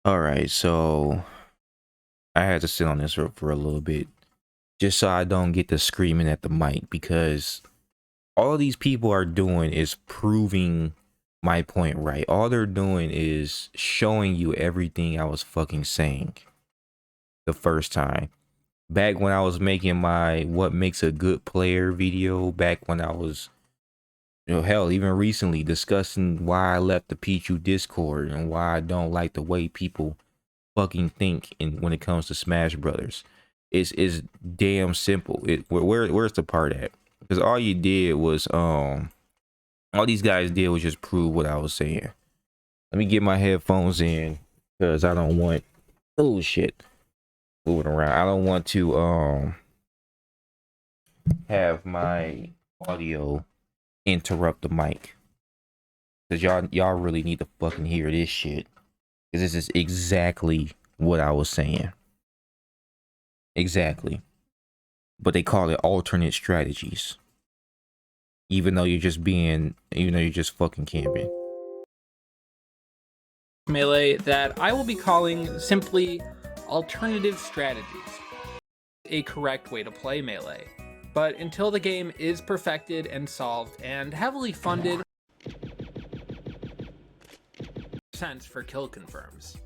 All right, so I had to sit on this for a little bit just so I don't get to screaming at the mic because all these people are doing is proving my point right. All they're doing is showing you everything I was fucking saying the first time. Back when I was making my what makes a good player video, back when I was, hell, even recently discussing why I left the Pichu Discord and why I don't like the way people fucking think in when it comes to Smash Brothers. It's damn simple. Where's the part at? Because all you did was all these guys did was just prove what I was saying. Let me get my headphones in because I don't want oh shit moving around. I don't want to have my audio interrupt the mic. Cause y'all really need to fucking hear this shit. Cause this is exactly what I was saying. Exactly. But they call it alternate strategies. Even though you're just fucking camping. Melee that I will be calling simply alternative strategies. A correct way to play Melee. But until the game is perfected and solved and heavily funded sense for kill confirms.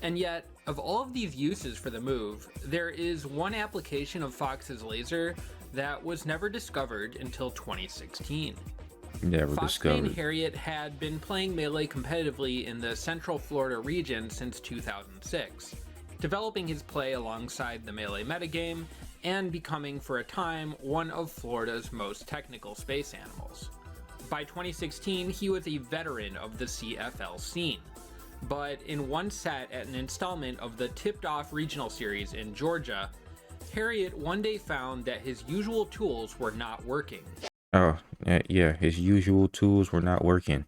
And yet, of all of these uses for the move, there is one application of Fox's laser that was never discovered until 2016. Never discovered. Fox and Harriet had been playing Melee competitively in the Central Florida region since 2006, developing his play alongside the Melee metagame and becoming for a time one of Florida's most technical space animals. By 2016, he was a veteran of the CFL scene, but in one set at an installment of the Tipped Off Regional Series in Georgia, Harriet one day found that his usual tools were not working. Oh, yeah, his usual tools were not working.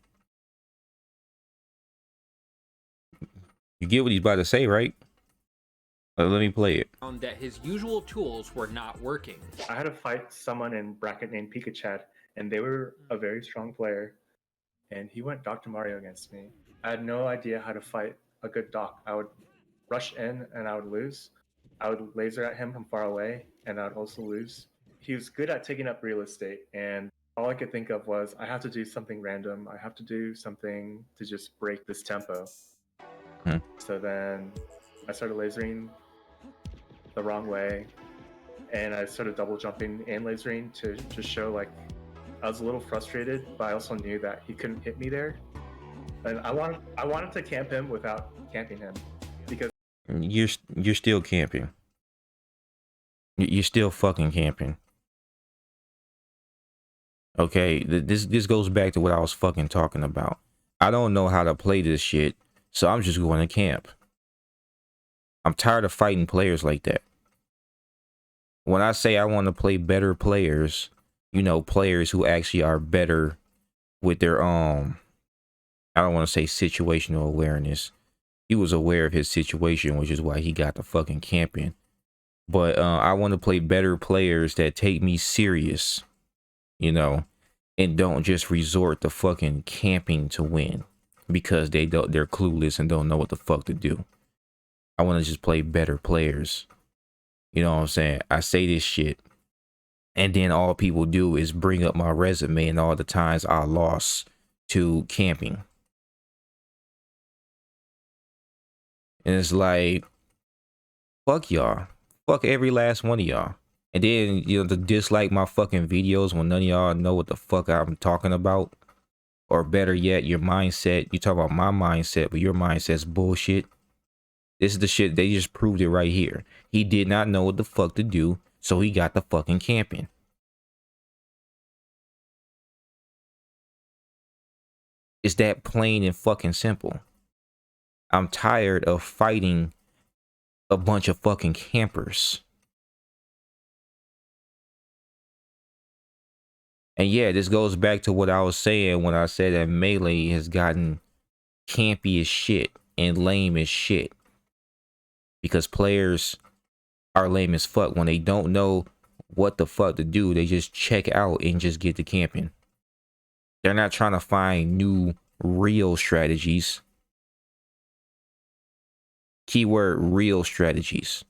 You get what he's about to say, right? Let me play it. Found that his usual tools were not working. I had to fight someone in bracket named Pikachu, and they were a very strong player, and he went Dr. Mario against me. I had no idea how to fight a good Doc. I would rush in and I would lose. I would laser at him from far away, and I would also lose. He was good at taking up real estate, and all I could think of was I have to do something random. I have to do something to just break this tempo. So then I started lasering the wrong way, and I started double jumping and lasering to just show like I was a little frustrated, but I also knew that he couldn't hit me there, and I wanted to camp him without camping him because you're still camping. You're still fucking camping. Okay, this goes back to what I was fucking talking about. I don't know how to play this shit, so I'm just going to camp. I'm tired of fighting players like that. When I say I want to play better players, players who actually are better with their I don't want to say situational awareness. He was aware of his situation, which is why he got the fucking camping. But I want to play better players that take me serious, and don't just resort to fucking camping to win because they're clueless and don't know what the fuck to do. I want to just play better players. You know what I'm saying? I say this shit, and then all people do is bring up my resume and all the times I lost to camping. And it's like, fuck y'all. Fuck every last one of y'all. And then, to dislike my fucking videos when none of y'all know what the fuck I'm talking about. Or better yet, your mindset. You talk about my mindset, but your mindset's bullshit. This is the shit, they just proved it right here. He did not know what the fuck to do, so he got the fucking camping. It's that plain and fucking simple. I'm tired of fighting a bunch of fucking campers. And yeah, this goes back to what I was saying when I said that Melee has gotten campy as shit and lame as shit. Because players are lame as fuck. When they don't know what the fuck to do, they just check out and just get to camping. They're not trying to find new real strategies. Keyword real strategies.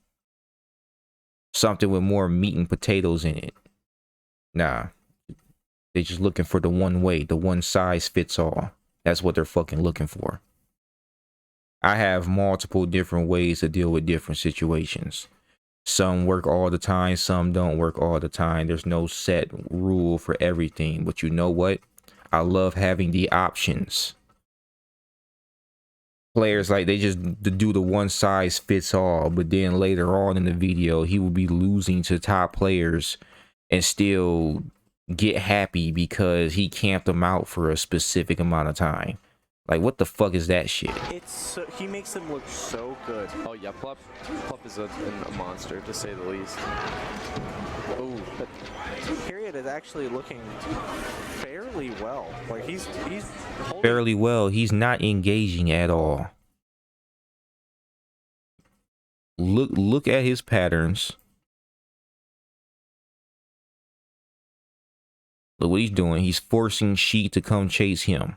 Something with more meat and potatoes in it. Nah. They're just looking for the one way, the one size fits all. That's what they're fucking looking for. I have multiple different ways to deal with different situations. Some work all the time, some don't work all the time. There's no set rule for everything. But you know what? I love having the options. Players like they just do the one size fits all, but then later on in the video he will be losing to top players and still get happy because he camped them out for a specific amount of time. Like, what the fuck is that shit? It's he makes them look so good. Oh yeah, Plup is a monster to say the least. Oh, but Period is actually looking fairly well. Like he's holding... Fairly well. He's not engaging at all. Look at his patterns. Look what he's doing. He's forcing Sheik to come chase him.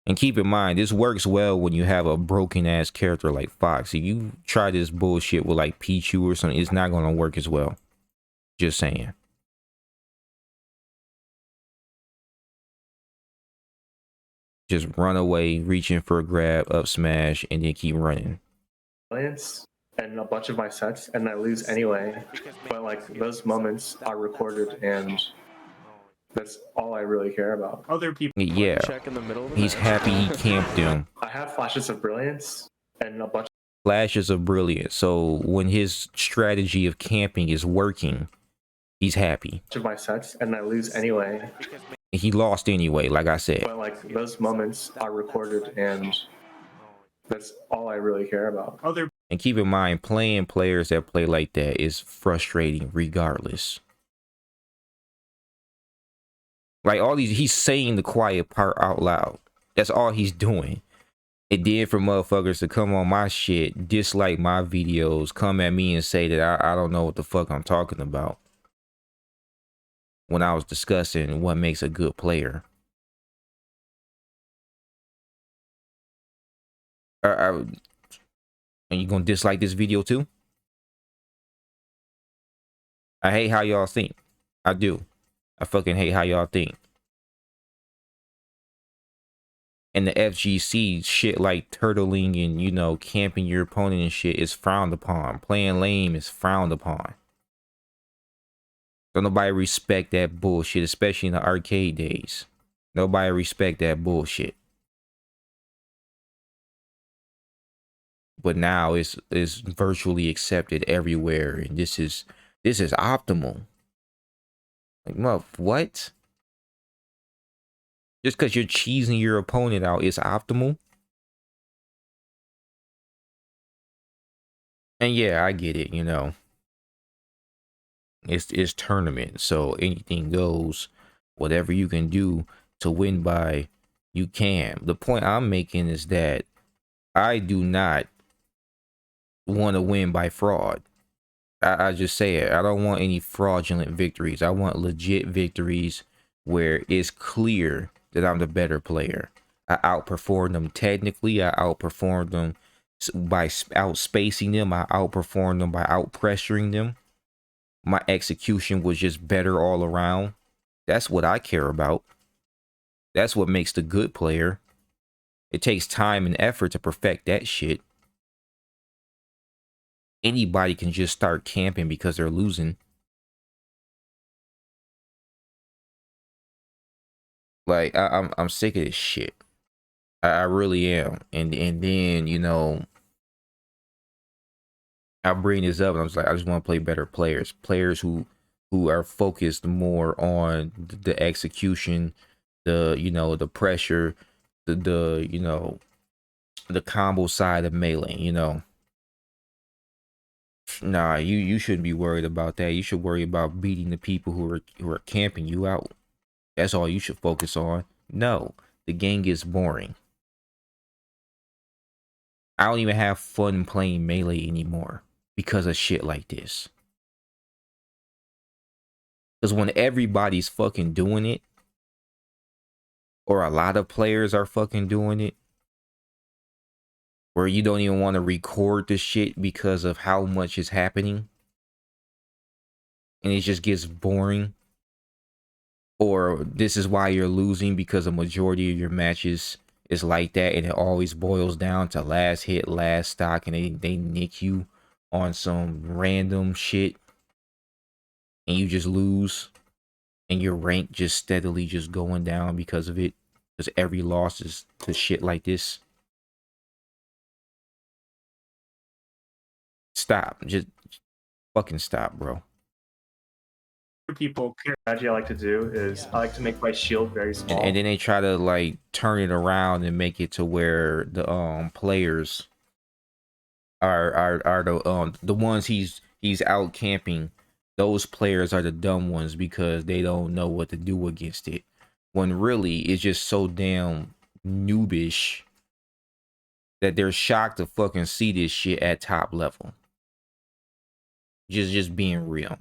And keep in mind, this works well when you have a broken ass character like Fox. If you try this bullshit with like Pichu or something, it's not going to work as well. Just saying. Just run away, reaching for a grab, up smash, and then keep running. And a bunch of my sets, and I lose anyway. But like those moments are recorded, and that's all I really care about. Other people. Yeah, Check in the middle of the he's match. happy he camped him. I have flashes of brilliance and a bunch Flashes of brilliance. So when his strategy of camping is working, he's happy. of my sets, and I lose anyway. He lost anyway, like I said. But like those moments are recorded, and that's all I really care about. Other And keep in mind, playing players that play like that is frustrating regardless. Like all these, he's saying the quiet part out loud. That's all he's doing. And then for motherfuckers to come on my shit, dislike my videos, come at me and say that I don't know what the fuck I'm talking about. When I was discussing what makes a good player. Are you gonna dislike this video too? I hate how y'all think. I do. I fucking hate how y'all think. And the FGC shit like turtling and, you know, camping your opponent and shit is frowned upon. Playing lame is frowned upon. Don't nobody respect that bullshit, especially in the arcade days. Nobody respect that bullshit. But now it's virtually accepted everywhere, and this is optimal. Like, what? Just because you're cheesing your opponent out is optimal? And yeah, I get it, you know. It's tournament, so anything goes. Whatever you can do to win by, you can. The point I'm making is that I do not want to win by fraud. I just say it. I don't want any fraudulent victories. I want legit victories where it's clear that I'm the better player. I outperformed them technically. I outperformed them by outspacing them. I outperformed them by outpressuring them. My execution was just better all around. That's what I care about. That's what makes the good player. It takes time and effort to perfect that shit. Anybody can just start camping because they're losing. Like I'm sick of this shit. I really am. And then, you know, I bring this up and I was like, I just want to play better players. Players who are focused more on the execution, the, you know, the pressure, the you know, the combo side of Melee, you know. Nah, you shouldn't be worried about that. You should worry about beating the people who are camping you out. That's all you should focus on. No, the game gets boring. I don't even have fun playing Melee anymore because of shit like this. Because when everybody's fucking doing it, or a lot of players are fucking doing it, where you don't even want to record the shit because of how much is happening, and it just gets boring. Or this is why you're losing, because a majority of your matches is like that, and it always boils down to last hit, last stock, and they nick you on some random shit, and you just lose, and your rank just steadily just going down because of it, because every loss is to shit like this. Stop. Just fucking stop, bro. People, strategy I like to do is I like to make my shield very small. And then they try to like turn it around and make it to where the players are the ones he's out camping. Those players are the dumb ones because they don't know what to do against it. When really it's just so damn noobish that they're shocked to fucking see this shit at top level. Just being real.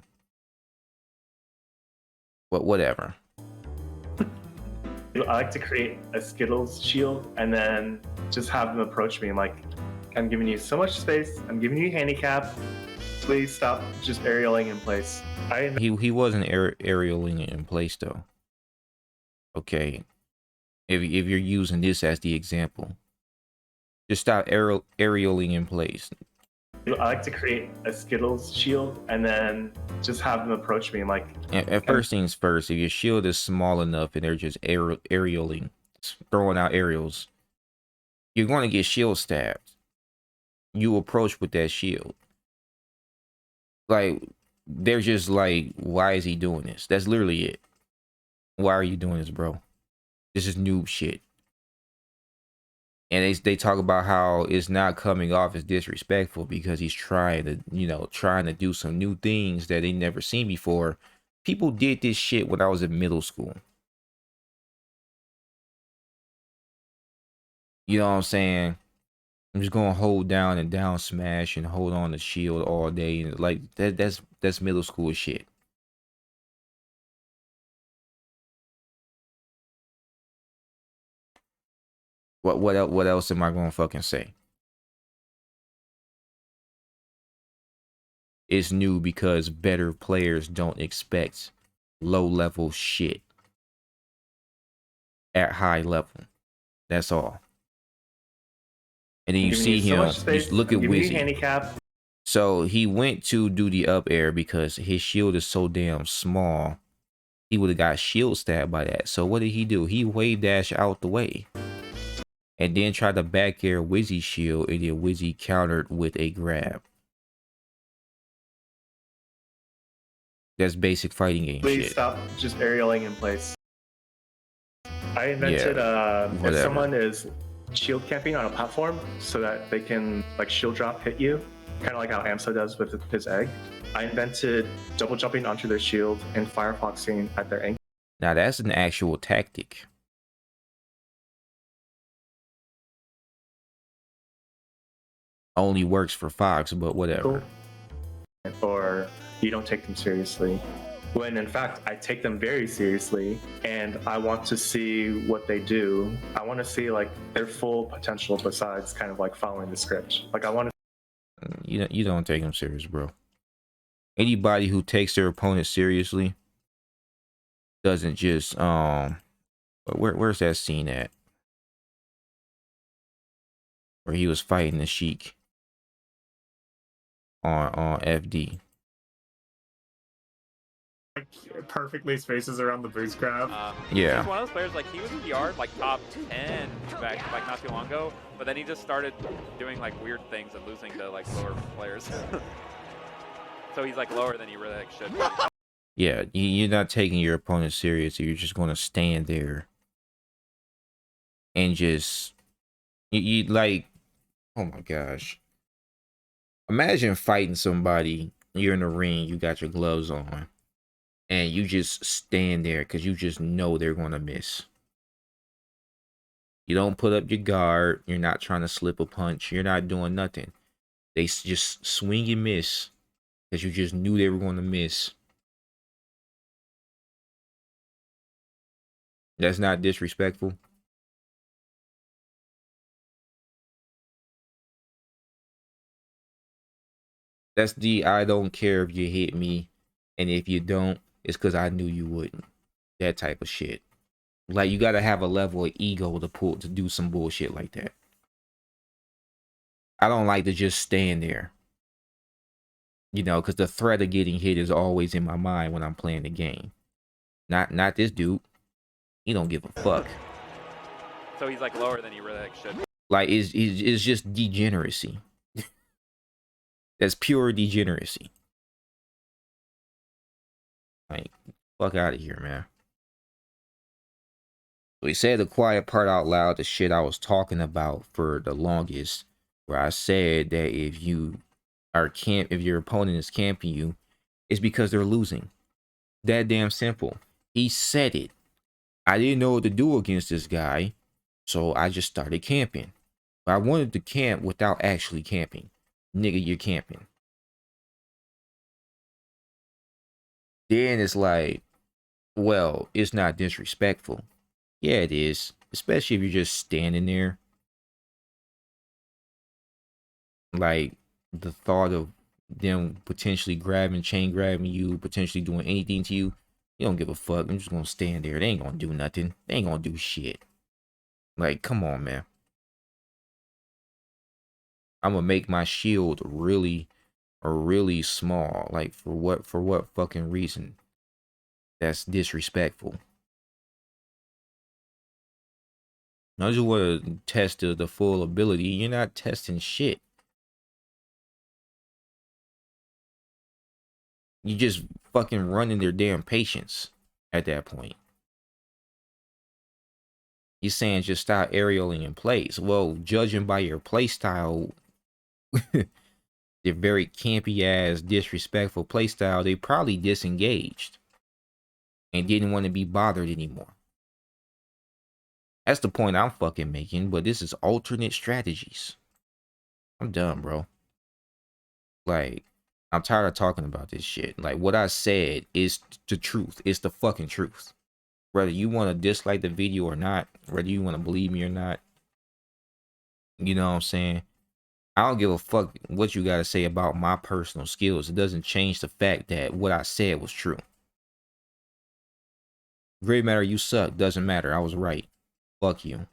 But whatever. I like to create a Skittles shield and then just have them approach me. I'm like, I'm giving you so much space. I'm giving you handicap. Please stop just aerialing in place. He wasn't aerialing in place though. Okay, if you're using this as the example, just stop aerialing in place. I like to create a Skittles shield and then just have them approach me. I'm like, At first things first, if your shield is small enough and they're just aerialing, throwing out aerials, you're going to get shield stabbed. You approach with that shield. Like, they're just like, why is he doing this? That's literally it. Why are you doing this, bro? This is noob shit. And they talk about how it's not coming off as disrespectful because he's trying to do some new things that they never seen before. People did this shit when I was in middle school. You know what I'm saying? I'm just gonna hold down and down smash and hold on the shield all day, and like that's middle school shit. What else am I gonna fucking say? It's new because better players don't expect low level shit at high level. That's all. And then you see him, just look at Wizzy. So he went to do the up air because his shield is so damn small. He would have got shield stabbed by that. So what did he do? He wave dash out the way. And then tried to back air Wizzy's shield, and then Wizzy countered with a grab. That's basic fighting game Please shit. stop just aerialing in place. I invented if someone is shield camping on a platform so that they can like shield drop hit you, kind of like how Amso does with his egg. I invented double jumping onto their shield and firefoxing at their ankle. Now that's an actual tactic. Only works for Fox, but whatever. Or you don't take them seriously. When in fact, I take them very seriously and I want to see what they do. I want to see like their full potential besides kind of like following the script. Like I want to. You don't take them serious, bro. Anybody who takes their opponent seriously doesn't just where's that scene at? Where he was fighting the Sheik on FD. Like perfectly spaces around the boost grab. Yeah. He's one of those players, like he was in the yard like top 10 back like not too long ago, but then he just started doing like weird things and losing to like lower players. So he's like lower than he really like should be. Yeah, you're not taking your opponent serious. You're just gonna stand there and just you like, oh my gosh. Imagine fighting somebody, you're in the ring, you got your gloves on, and you just stand there because you just know they're gonna miss. You don't put up your guard, you're not trying to slip a punch, you're not doing nothing. They just swing and miss because you just knew they were gonna miss. That's not disrespectful. That's the I don't care if you hit me, and if you don't, it's because I knew you wouldn't. That type of shit. Like, you gotta have a level of ego to do some bullshit like that. I don't like to just stand there. You know, because the threat of getting hit is always in my mind when I'm playing the game. Not this dude. He don't give a fuck. So he's like lower than he really like should. Like, it's just degeneracy. That's pure degeneracy. Like, fuck out of here, man. So he said the quiet part out loud, the shit I was talking about for the longest, where I said that if your opponent is camping you, it's because they're losing. That damn simple. He said it. I didn't know what to do against this guy, so I just started camping. But I wanted to camp without actually camping. Nigga, you're camping. Then it's like, well, it's not disrespectful. Yeah, it is. Especially if you're just standing there. Like, the thought of them potentially chain grabbing you, potentially doing anything to you, you don't give a fuck. I'm just gonna stand there. They ain't gonna do nothing. They ain't gonna do shit. Like, come on, man. I'm gonna make my shield really small. Like, for what fucking reason? That's disrespectful. I just want to test the full ability. You're not testing shit. You just fucking running their damn patience at that point. You're saying just stop aerialing in place. Well, judging by your playstyle, their very campy ass, disrespectful playstyle, they probably disengaged and didn't want to be bothered anymore. That's the point I'm fucking making, but this is alternate strategies. I'm done, bro. Like, I'm tired of talking about this shit. Like, what I said is the truth. It's the fucking truth. Whether you want to dislike the video or not, whether you want to believe me or not, you know what I'm saying? I don't give a fuck what you got to say about my personal skills. It doesn't change the fact that what I said was true. Great matter, you suck. Doesn't matter. I was right. Fuck you.